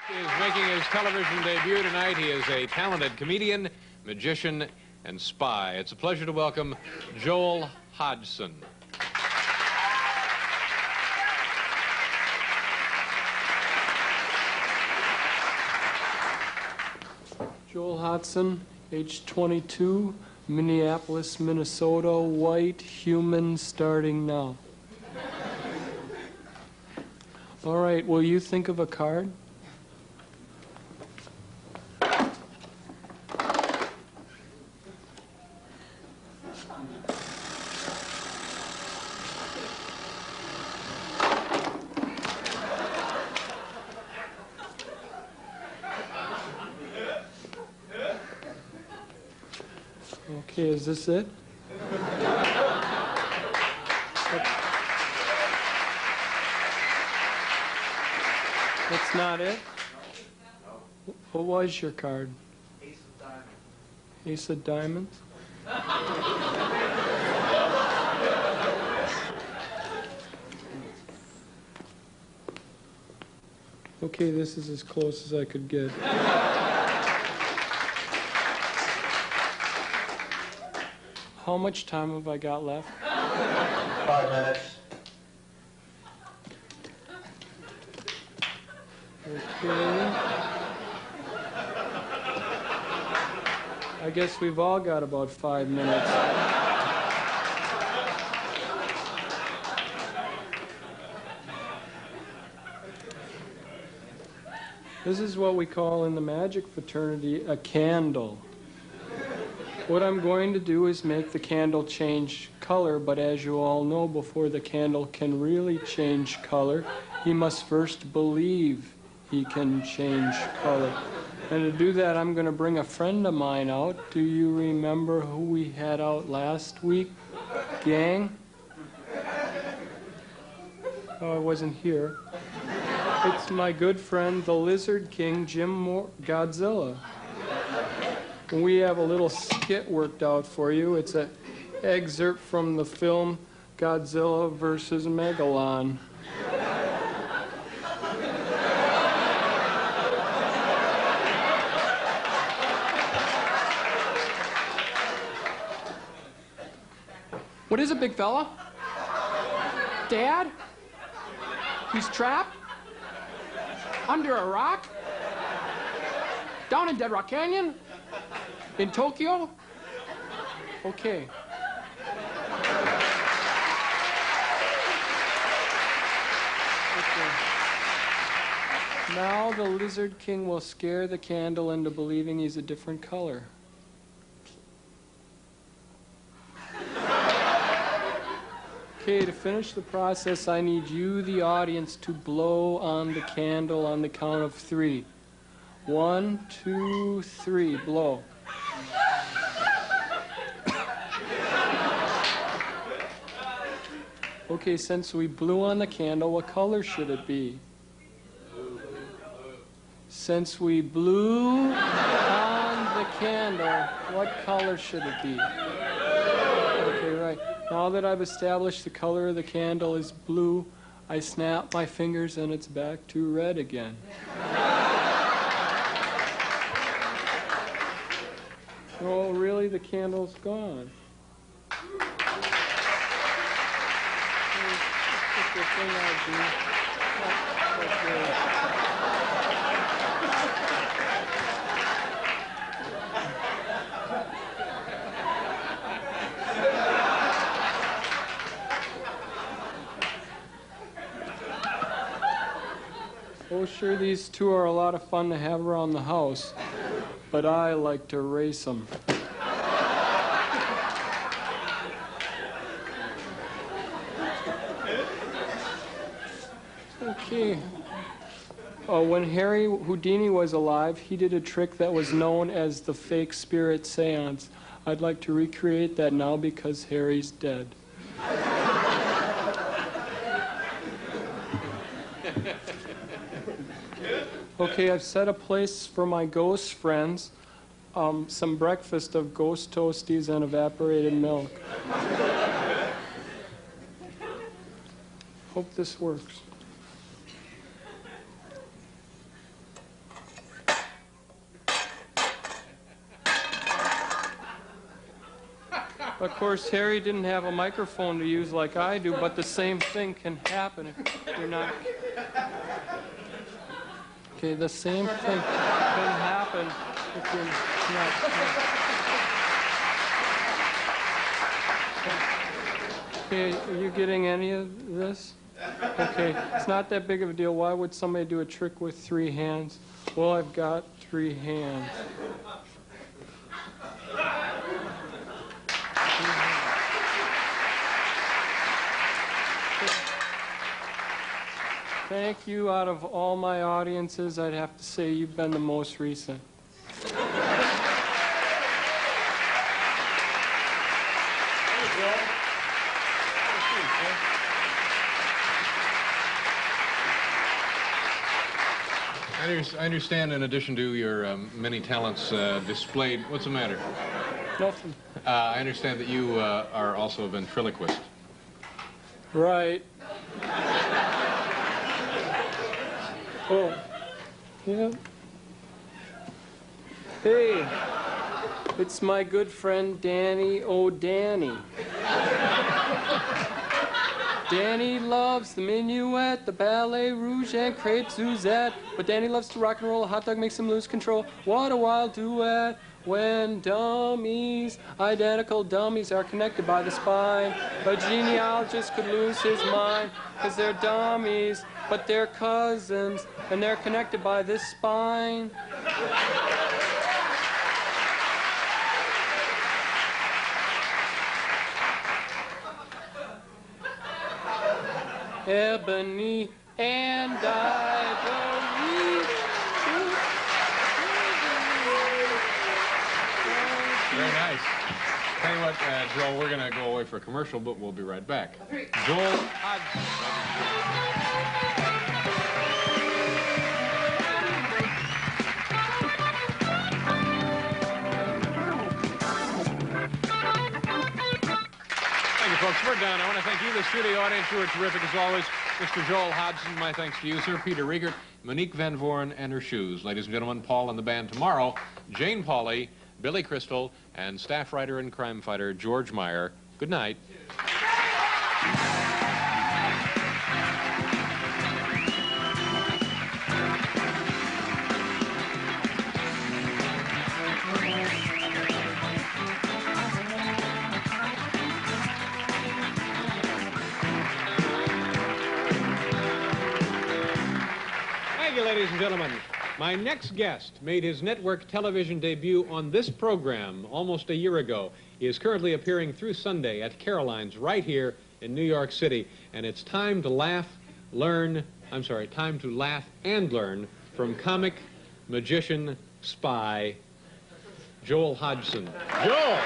He is making his television debut tonight. He is a talented comedian, magician, and spy. It's a pleasure to welcome Joel Hodgson. Joel Hodgson, age 22, Minneapolis, Minnesota, white, human, starting now. All right, will you think of a card? Okay, is this it? That's not it? What was your card? Ace of diamonds. Ace of diamonds? Okay, this is as close as I could get. How much time have I got left? 5 minutes. Okay. I guess we've all got about 5 minutes. This is what we call in the magic fraternity a candle. What I'm going to do is make the candle change color, but as you all know, before the candle can really change color, he must first believe he can change color. And to do that, I'm going to bring a friend of mine out. Do you remember who we had out last week? Gang? Oh, I wasn't here. It's my good friend, the Lizard King, Godzilla. And we have a little skit worked out for you. It's an excerpt from the film Godzilla versus Megalon. What is it, big fella? Dad? He's trapped? Under a rock? Down in Dead Rock Canyon? In Tokyo? Okay. Now the Lizard King will scare the candle into believing he's a different color. Okay, to finish the process, I need you, the audience, to blow on the candle on the count of 3. 1, 2, 3, blow. Okay, since we blew on the candle, what color should it be? Since we blew on the candle, what color should it be? Okay, right. Now that I've established the color of the candle is blue, I snap my fingers and it's back to red again. Oh, really? The candle's gone. Oh, sure, these two are a lot of fun to have around the house, but I like to race them. Okay. When Harry Houdini was alive, he did a trick that was known as the fake spirit seance. I'd like to recreate that now because Harry's dead. Okay, I've set a place for my ghost friends, some breakfast of ghost toasties and evaporated milk. Hope this works. Of course, Harry didn't have a microphone to use like I do, but the same thing can happen if you're not... Okay, the same thing can happen if you're not... Okay, are you getting any of this? Okay, it's not that big of a deal. Why would somebody do a trick with 3 hands? Well, I've got 3 hands. Thank you. Out of all my audiences, I'd have to say you've been the most recent. I understand, in addition to your many talents displayed, what's the matter? Nothing. I understand that you are also a ventriloquist. Right. Oh, yeah. Hey, it's my good friend Danny O'Danny. Danny loves the minuet, the ballet rouge, and crepe Suzette. But Danny loves to rock and roll, a hot dog makes him lose control. What a wild duet when dummies, identical dummies, are connected by the spine. A genealogist could lose his mind, because they're dummies, but they're cousins, and they're connected by this spine. Ebony and Ivory. Very nice. Tell you what, Joel, we're going to go away for a commercial, but we'll be right back. Joel Hodgson. Folks, we're done. I want to thank you, the studio audience. You were terrific as always. Mr. Joel Hodgson, my thanks to you, sir. Peter Riegert, Monique Van Voren, and her shoes. Ladies and gentlemen, Paul and the band tomorrow. Jane Pauley, Billy Crystal, and staff writer and crime fighter George Meyer. Good night. Ladies and gentlemen, my next guest made his network television debut on this program almost a year ago. He is currently appearing through Sunday at Caroline's right here in New York City. And it's time to laugh and learn from comic, magician, spy, Joel Hodgson. Joel!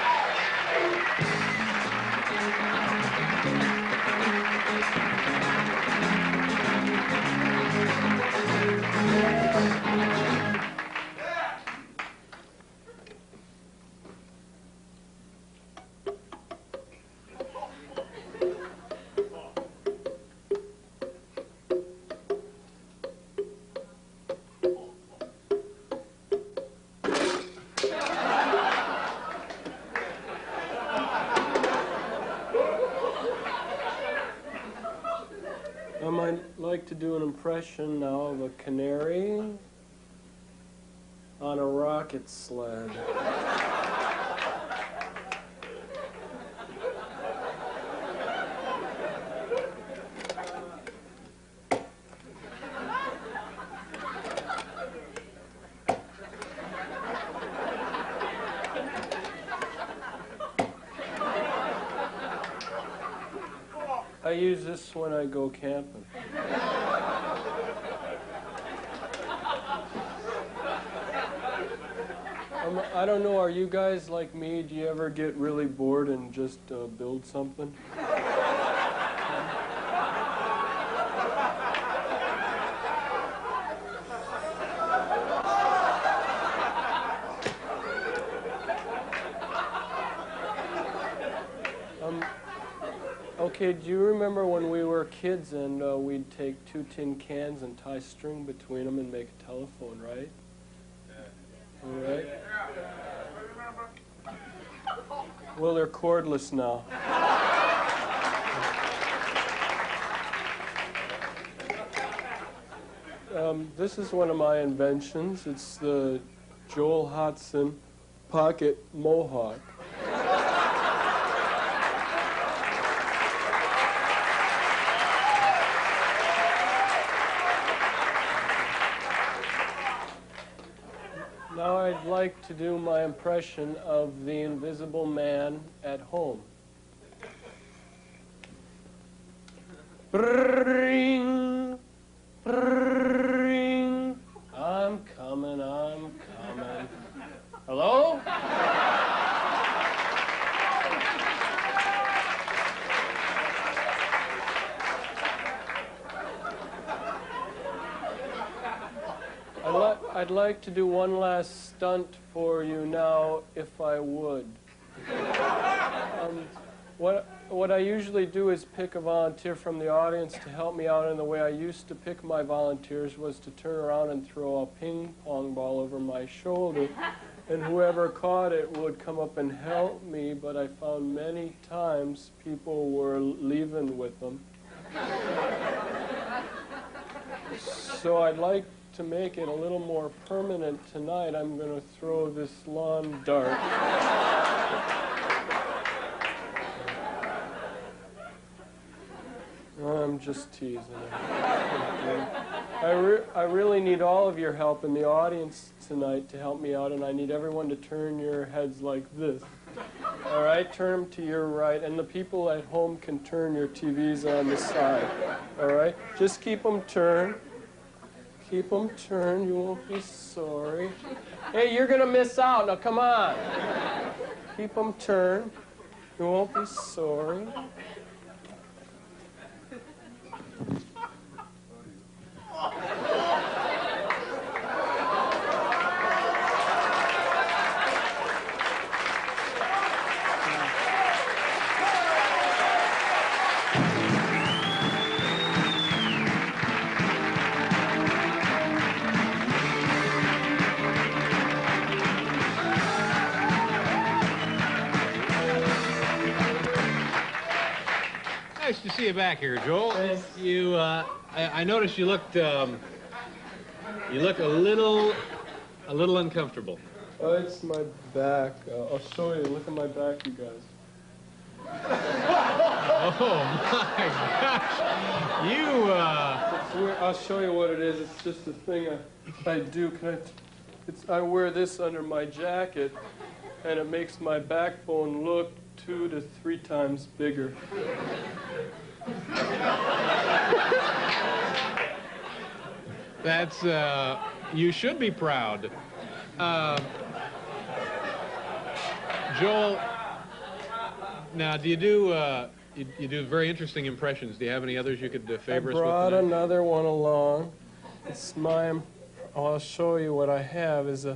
I might like to do an impression now of a canary on a rocket sled. I use this when I go camping. I don't know, are you guys like me? Do you ever get really bored and just build something? Okay, do you remember when we were kids and we'd take 2 tin cans and tie string between them and make a telephone, right? Yeah. All right. Well, they're cordless now. This is one of my inventions. It's the Joel Hodgson Pocket Mohawk. Now I'd like to do my impression of the Invisible Man at home. Bring, bring, I'm coming, I'm coming. Hello? I'd like to do one last stunt for you now, if I would. What I usually do is pick a volunteer from the audience to help me out, and the way I used to pick my volunteers was to turn around and throw a ping pong ball over my shoulder, and whoever caught it would come up and help me, but I found many times people were leaving with them. So I'd like to make it a little more permanent tonight. I'm going to throw this lawn dart. I'm just teasing. I really need all of your help in the audience tonight to help me out, and I need everyone to turn your heads like this. All right, turn them to your right, and the people at home can turn your TVs on the side. All right, just keep them turned. Keep them turned, you won't be sorry. Hey, you're going to miss out. Now, come on. Keep them turned. You won't be sorry. Nice to see you back here, Joel. Thanks. You, I noticed you look a little uncomfortable. Oh, it's my back. I'll show you. Look at my back, you guys. Oh my gosh! You. It's weird. I'll show you what it is. It's just a thing I do. I wear this under my jacket, and it makes my backbone look 2 to 3 times bigger. That's. You should be proud. Joel. Now, do you do? You do very interesting impressions. Do you have any others you could favor us with? I brought tonight? another one along. It's my. I'll show you what I have. This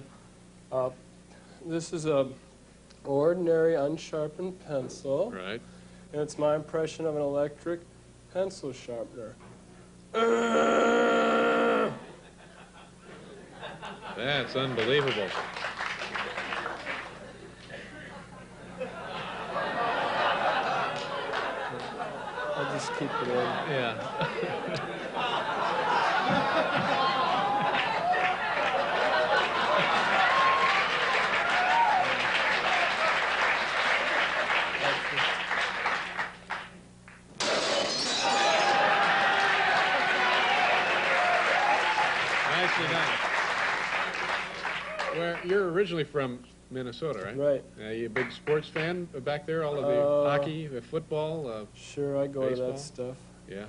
is a ordinary unsharpened pencil. Right. And it's my impression of an electric pencil sharpener. That's unbelievable. I'll just keep it in. Yeah. Nicely done. Where you're originally from Minnesota, right? Right. You a big sports fan back there? All of the hockey, the football? Sure, I go baseball? to that stuff. Yeah.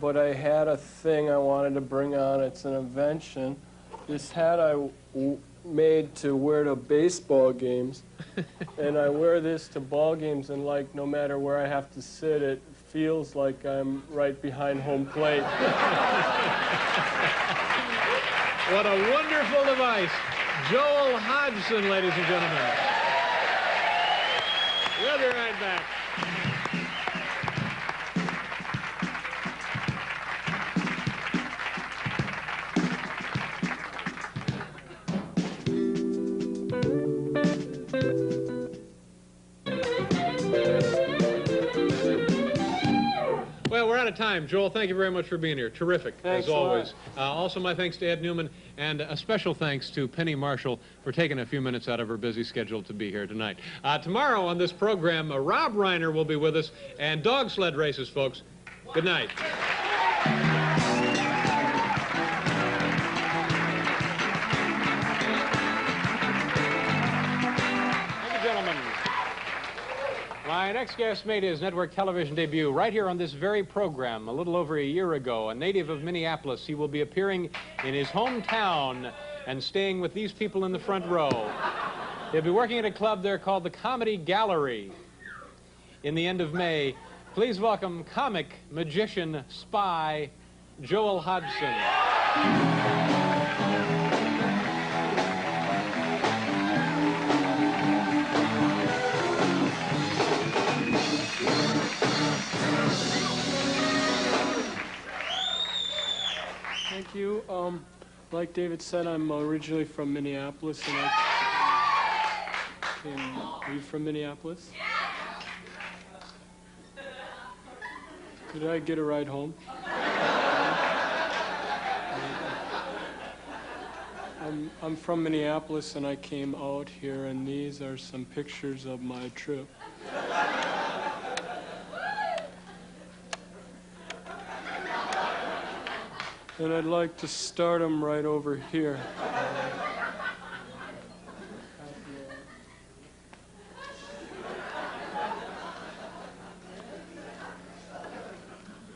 But I had a thing I wanted to bring on. It's an invention. This hat I made to wear to baseball games, and I wear this to ball games, and like no matter where I have to sit, it feels like I'm right behind home plate. What a wonderful device. Joel Hodgson, ladies and gentlemen. We'll be right back. of time. Joel, thank you very much for being here. Terrific, Thanks as a lot. always. Also, my thanks to Ed Newman, and a special thanks to Penny Marshall for taking a few minutes out of her busy schedule to be here tonight. Tomorrow on this program, Rob Reiner will be with us, and dog sled races, folks. Good night. My next guest made his network television debut right here on this very program a little over a year ago. A native of Minneapolis, he will be appearing in his hometown and staying with these people in the front row. He'll be working at a club there called the Comedy Gallery. In the end of May, please welcome comic, magician, spy, Joel Hodgson. Thank you. Like David said, I'm originally from Minneapolis, and are you from Minneapolis? Could I get a ride home? I'm from Minneapolis, and I came out here, and these are some pictures of my trip. And I'd like to start them right over here.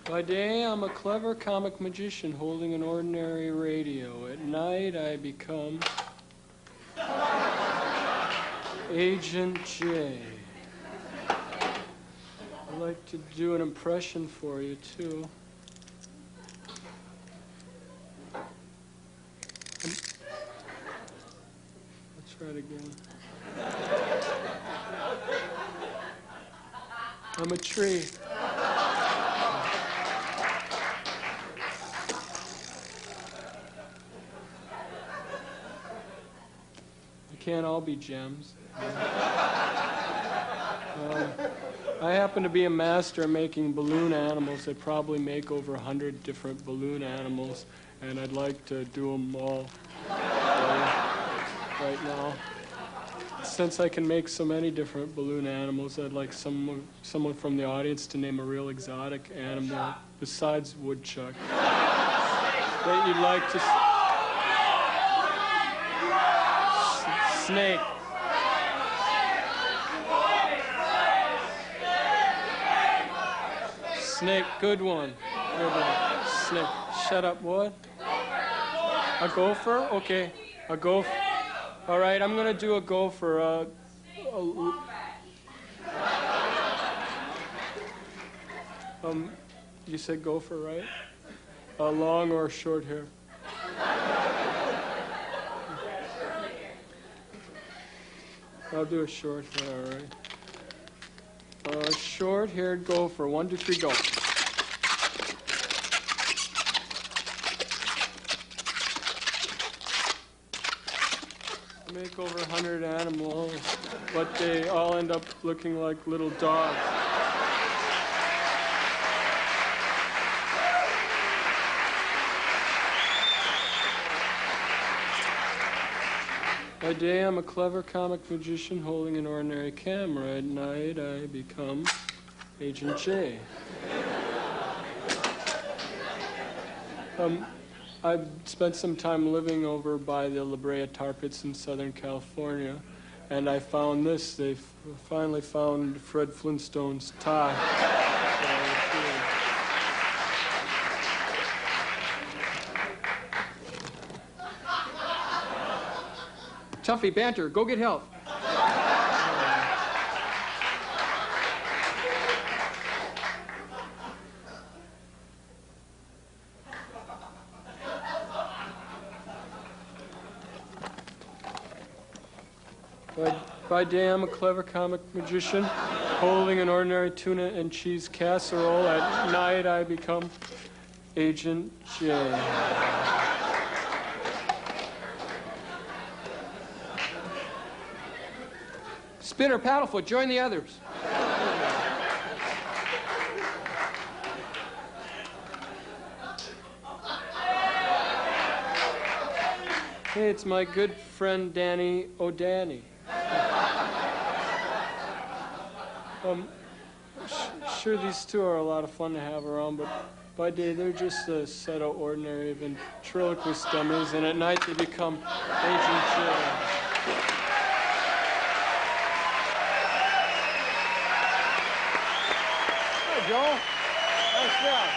By day, I'm a clever comic magician holding an ordinary radio. At night, I become Agent J. I'd like to do an impression for you, too. Let's try it again. I'm a tree. You can't all be gems. I happen to be a master at making balloon animals. They probably make over 100 different balloon animals, and I'd like to do them all right now. Since I can make so many different balloon animals, I'd like someone from the audience to name a real exotic animal besides woodchuck that you'd like to... Snake. Snake, good one. Good one. Snake. Shut up, what? A gopher? Okay. A gopher. All right, I'm going to do a gopher. You said gopher, right? Long or short hair? I'll do a short hair, all right? Short-haired gopher. 1, 2, 3, go. I make over 100 animals, but they all end up looking like little dogs. By day, I'm a clever comic magician holding an ordinary camera. At night, I become Agent J. I've spent some time living over by the La Brea tar pits in Southern California, and I found this. They finally found Fred Flintstone's tie. Tuffy, banter, go get help. By day, I'm a clever comic magician holding an ordinary tuna and cheese casserole. At night, I become Agent J. Spinner, Paddlefoot, join the others. Hey, it's my good friend Danny O'Danny. Sure, these two are a lot of fun to have around, but by day they're just a set of ordinary ventriloquist dummies, and at night they become aging children. Hi, Joel. Nice job.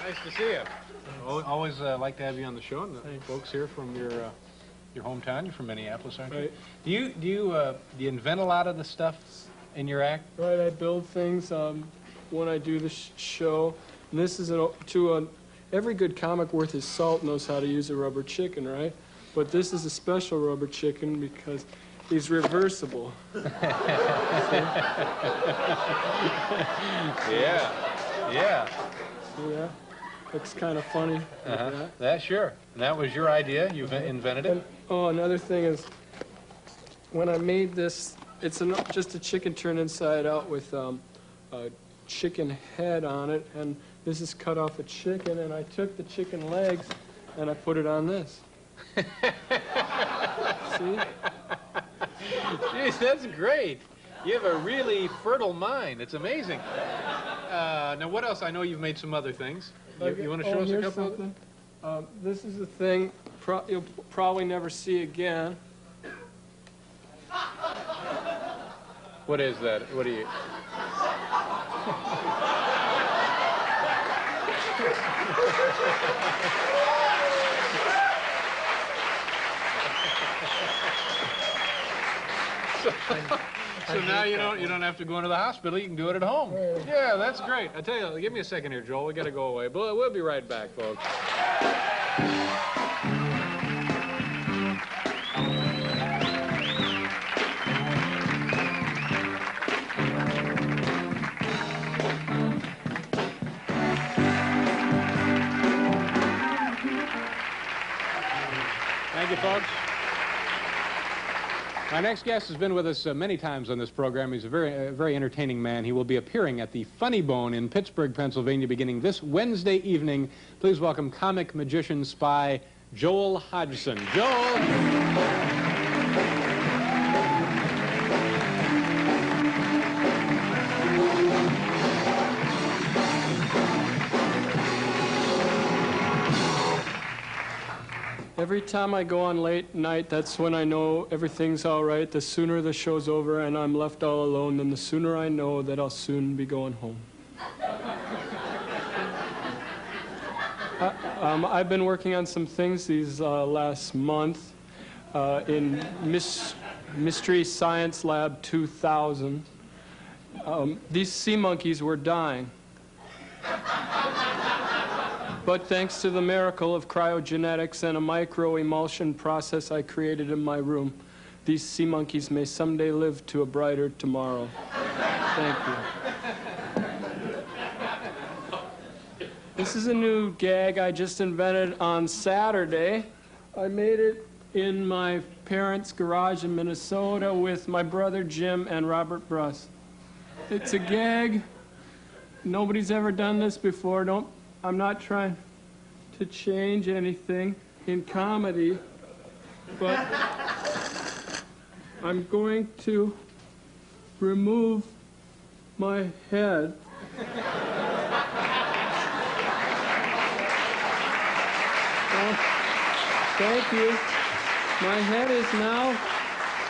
Nice to see you. Always like to have you on the show, and the folks here from your hometown. You're from Minneapolis, aren't you? Right. Do you invent a lot of the stuff in your act? Right, I build things when I do the show. And this is every good comic worth his salt knows how to use a rubber chicken, right? But this is a special rubber chicken because he's reversible. Yeah. Yeah, looks kind of funny. That sure. And that was your idea. You invented it. And, another thing is, when I made this, it's just a chicken turned inside out with a chicken head on it, and this is cut off a chicken, and I took the chicken legs and I put it on this. See? Jeez, that's great. You have a really fertile mind. It's amazing. Now, what else? I know you've made some other things. You want to show us a couple of them? This is a thing you'll probably never see again. What is that? What do you... So now you don't have to go into the hospital. You can do it at home. Yeah, that's great. I tell you, give me a second here, Joel. We got to go away. But we'll be right back, folks. Thank you, folks. My next guest has been with us many times on this program. He's a very entertaining man. He will be appearing at the Funny Bone in Pittsburgh, Pennsylvania, beginning this Wednesday evening. Please welcome comic magician spy Joel Hodgson. Joel. Every time I go on late night, that's when I know everything's all right. The sooner the show's over and I'm left all alone, then the sooner I know that I'll soon be going home. I've been working on some things these last month in Mystery Science Lab 2000. These sea monkeys were dying. But thanks to the miracle of cryogenetics and a micro-emulsion process I created in my room, these sea monkeys may someday live to a brighter tomorrow. Thank you. This is a new gag I just invented on Saturday. I made it in my parents' garage in Minnesota with my brother Jim and Robert Bruss. It's a gag. Nobody's ever done this before. I'm not trying to change anything in comedy, but I'm going to remove my head. Thank you. My head is now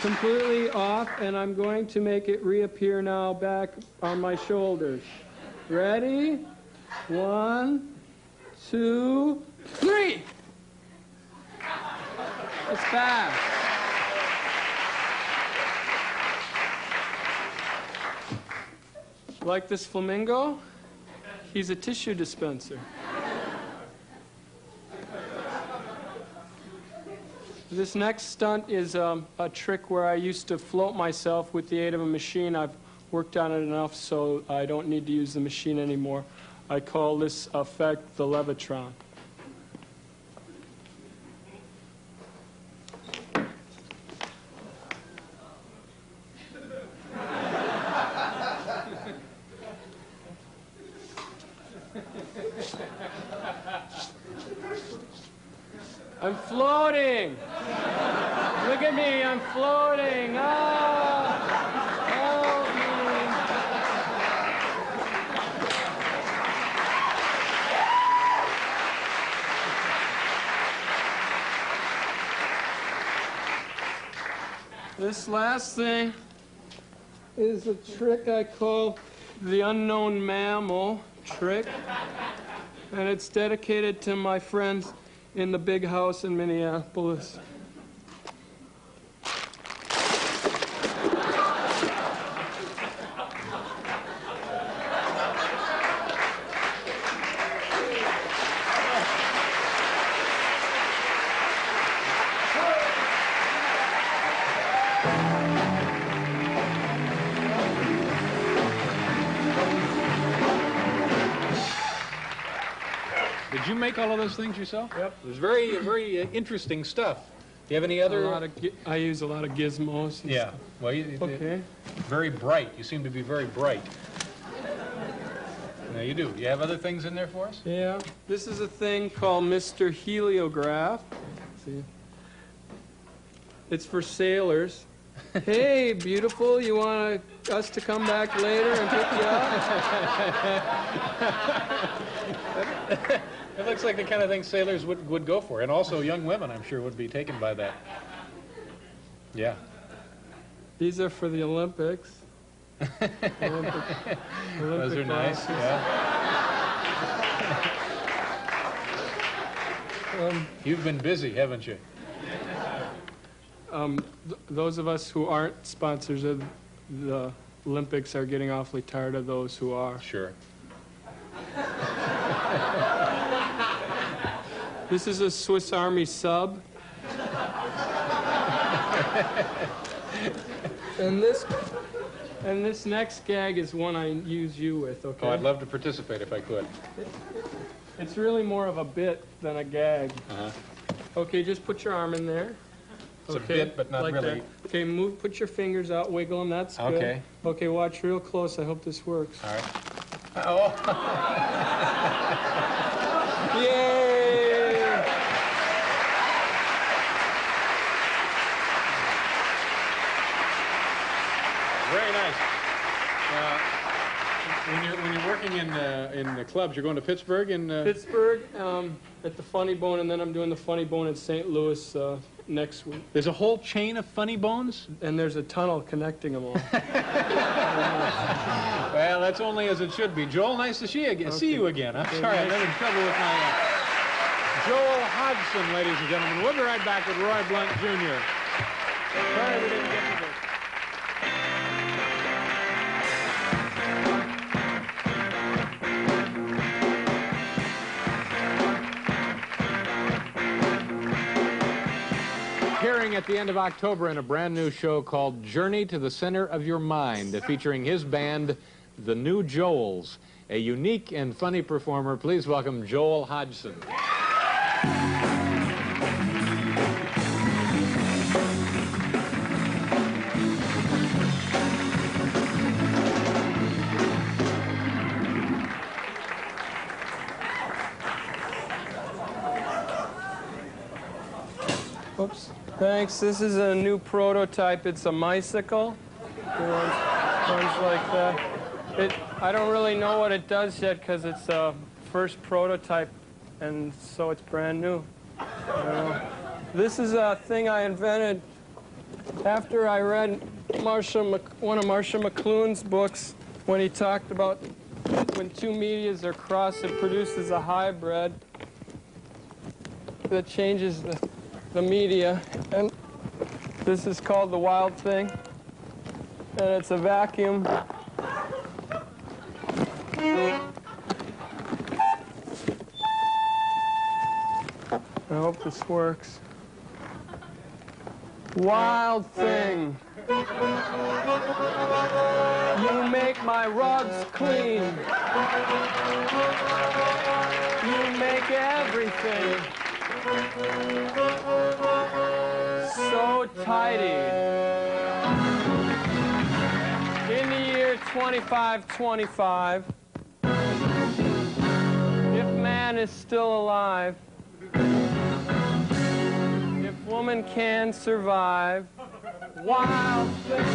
completely off, and I'm going to make it reappear now back on my shoulders. Ready? 1, 2, 3. It's fast. Like this flamingo? He's a tissue dispenser. This next stunt is a trick where I used to float myself with the aid of a machine. I've worked on it enough so I don't need to use the machine anymore. I call this effect the Levitron. I'm floating. Look at me, I'm floating. Ah, help me. This last thing is a trick I call the unknown mammal trick. And it's dedicated to my friends in the big house in Minneapolis. Did you make all of those things yourself? Yep. It was very interesting stuff. Do you have any other? I use a lot of gizmos. And Yeah. stuff. Well, Okay. very bright. You seem to be very bright. Now you do. You have other things in there for us? Yeah. This is a thing called Mr. Heliograph. See? It's for sailors. Hey, beautiful, you want us to come back later and pick you up? It looks like the kind of thing sailors would go for, and also young women, I'm sure, would be taken by that. Yeah. These are for the Olympics. Olympic Those are nice. glasses. Yeah. You've been busy, haven't you? Those of us who aren't sponsors of the Olympics are getting awfully tired of those who are. Sure. This is a Swiss Army sub. And this next gag is one I use you with, okay? Oh, I'd love to participate if I could. It's really more of a bit than a gag. Uh-huh. Okay, just put your arm in there. It's a bit, but not like really. that. Okay, put your fingers out, wiggle them, that's good. Okay. Okay, watch real close, I hope this works. All right. Oh. Yay! Very nice. When you're working in the clubs, you're going to Pittsburgh and Pittsburgh, at the Funny Bone, and then I'm doing the Funny Bone in St. Louis next week. there's a whole chain of funny bones. And there's a tunnel connecting them all. Well, that's only as it should be. Joel, nice to see you again. I'm sorry, I'm having trouble with my Joel Hodgson, ladies and gentlemen. We'll be right back with Roy Blunt Jr. Sorry we didn't get to this. Appearing at the end of October in a brand new show called Journey to the Center of Your Mind, featuring his band, The New Joels. A unique and funny performer. Please welcome Joel Hodgson. Oops. Thanks. This is a new prototype. It's a bicycle. Runs like that. I don't really know what it does yet because it's a first prototype, and so it's brand new. This is a thing I invented after I read one of Marshall McLuhan's books when he talked about when two medias are crossed, it produces a hybrid that changes the media. And this is called the Wild Thing, and it's a vacuum. I hope this works. Wild Thing. You make my rugs clean. You make everything so tidy. In the year 2525, if is still alive, if woman can survive, wild thing.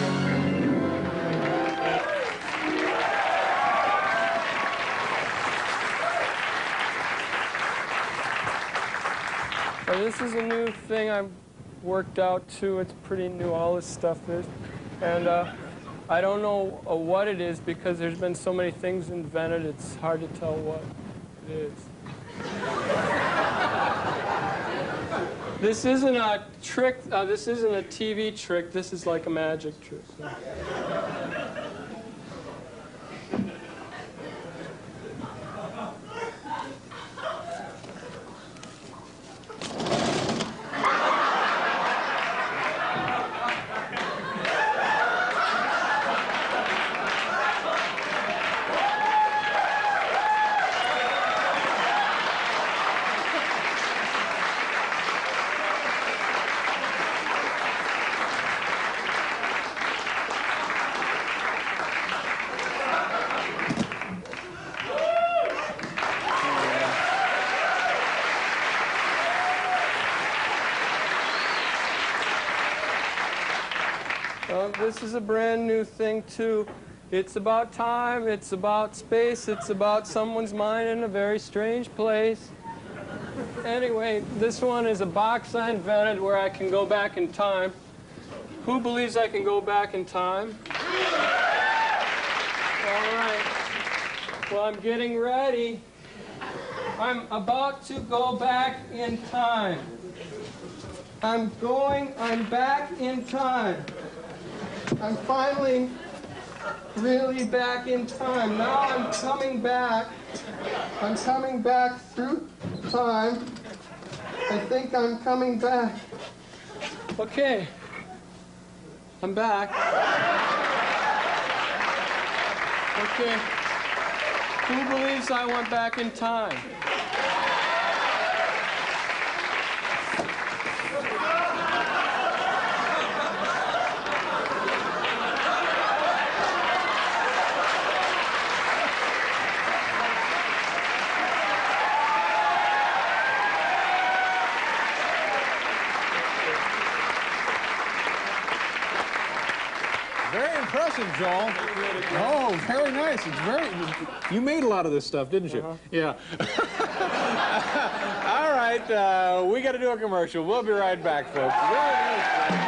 This is a new thing I've worked out too. It's pretty new, all this stuff is. And I don't know what it is because there's been so many things invented, it's hard to tell what it is. This isn't a trick, this isn't a TV trick, this is like a magic trick. This is a brand new thing too. It's about time, it's about space, it's about someone's mind in a very strange place. Anyway, this one is a box I invented where I can go back in time. Who believes I can go back in time? All right. Well, I'm getting ready. I'm about to go back in time. I'm back in time. I'm finally really back in time. Now I'm coming back. I'm coming back through time. I think I'm coming back. Okay. I'm back. Okay. Who believes I went back in time? Very impressive, Joel. Oh, very nice. It's very. You made a lot of this stuff, didn't you? Yeah. All right, we got to do a commercial. We'll be right back, folks. Very nice.